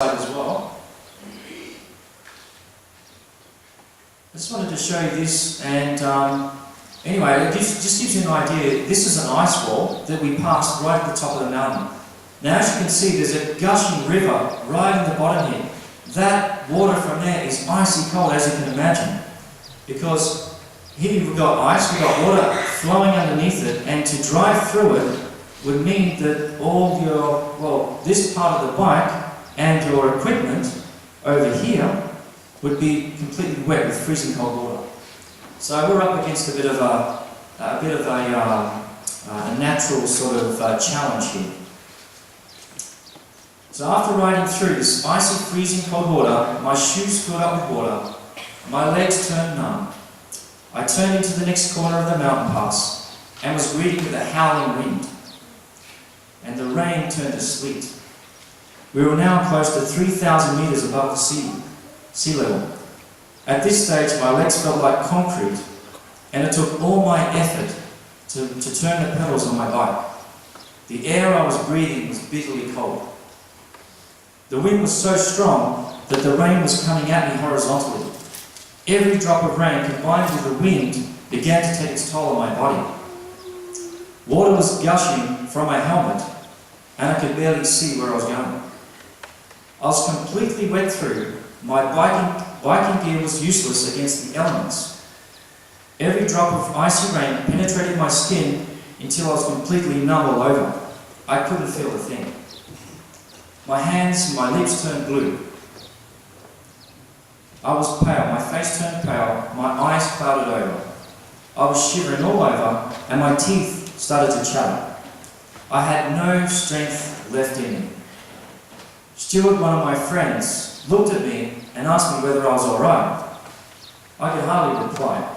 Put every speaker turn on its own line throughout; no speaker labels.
as well. I just wanted to show you this, and anyway, it just gives you an idea. This is an ice wall that we passed right at the top of the mountain. Now, as you can see, there's a gushing river right in the bottom here. That water from there is icy cold, as you can imagine, because here we've got ice, we've got water flowing underneath it, and to drive through it would mean that all your, well, this part of the bike and your equipment over here would be completely wet with freezing cold water. So we're up against a bit of a natural sort of challenge here. So after riding through this icy, freezing cold water, my shoes filled up with water, my legs turned numb. I turned into the next corner of the mountain pass and was greeted with a howling wind, and the rain turned to sleet. We were now close to 3,000 meters above the sea level. At this stage, my legs felt like concrete, and it took all my effort to turn the pedals on my bike. The air I was breathing was bitterly cold. The wind was so strong that the rain was coming at me horizontally. Every drop of rain combined with the wind began to take its toll on my body. Water was gushing from my helmet, and I could barely see where I was going. I was completely wet through. My biking gear was useless against the elements. Every drop of icy rain penetrated my skin until I was completely numb all over. I couldn't feel a thing. My hands and my lips turned blue. I was pale, my face turned pale, my eyes clouded over. I was shivering all over, and my teeth started to chatter. I had no strength left in me. Stuart, one of my friends, looked at me and asked me whether I was alright. I could hardly reply.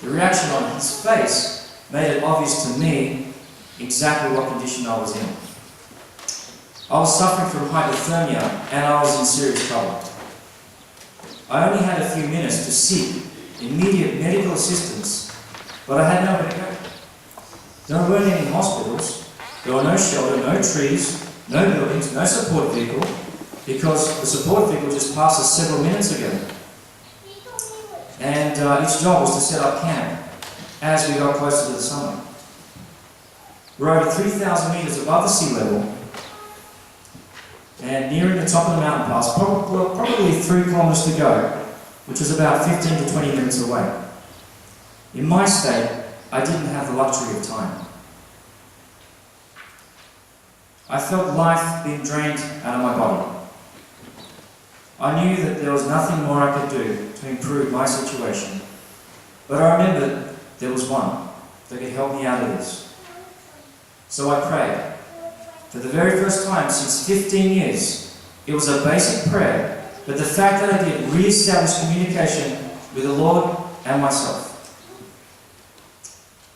The reaction on his face made it obvious to me exactly what condition I was in. I was suffering from hypothermia, and I was in serious trouble. I only had a few minutes to seek immediate medical assistance, but I had nowhere to go. There weren't any hospitals, there were no shelter, no trees, no buildings, no support vehicle, because the support vehicle just passed us several minutes ago. And its job was to set up camp as we got closer to the summit. We're over 3,000 meters above the sea level, and nearing the top of the mountain pass, probably 3 kilometers to go, which is about 15 to 20 minutes away. In my state, I didn't have the luxury of time. I felt life being drained out of my body. I knew that there was nothing more I could do to improve my situation, but I remembered there was one that could help me out of this. So I prayed. For the very first time since 15 years, it was a basic prayer, but the fact that I did re-establish communication with the Lord and myself.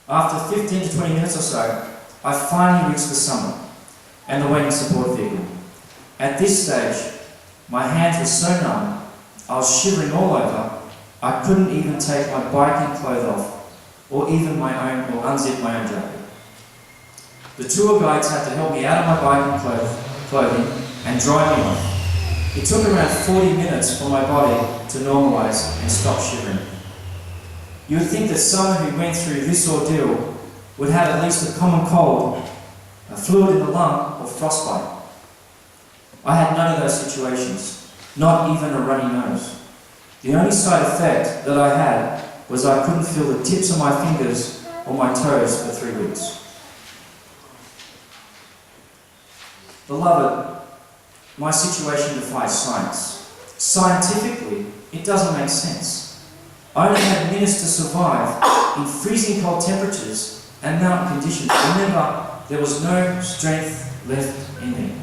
After 15 to 20 minutes or so, I finally reached the summit and the waiting support vehicle. At this stage, my hands were so numb, I was shivering all over, I couldn't even take my biking clothes off, or even unzip my own jacket. The tour guides had to help me out of my biking clothing and dry me off. It took around 40 minutes for my body to normalise and stop shivering. You would think that someone who went through this ordeal would have at least a common cold, a fluid in the lung, or frostbite. I had none of those situations, not even a runny nose. The only side effect that I had was I couldn't feel the tips of my fingers or my toes for 3 weeks. Beloved, my situation defies science. Scientifically, it doesn't make sense. I only had minutes to survive in freezing cold temperatures and mountain conditions. Remember, there was no strength left in me.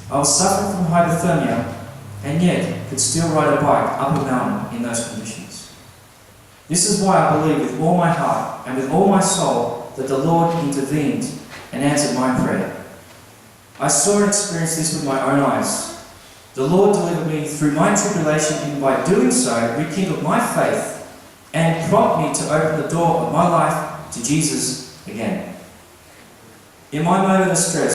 I was suffering from hypothermia, and yet could still ride a bike up a mountain in those conditions. This is why I believe with all my heart and with all my soul that the Lord intervened and answered my prayer. I saw and experienced this with my own eyes. The Lord delivered me through my tribulation, and by doing so rekindled my faith and prompted me to open the door of my life to Jesus again. In my moment of stress,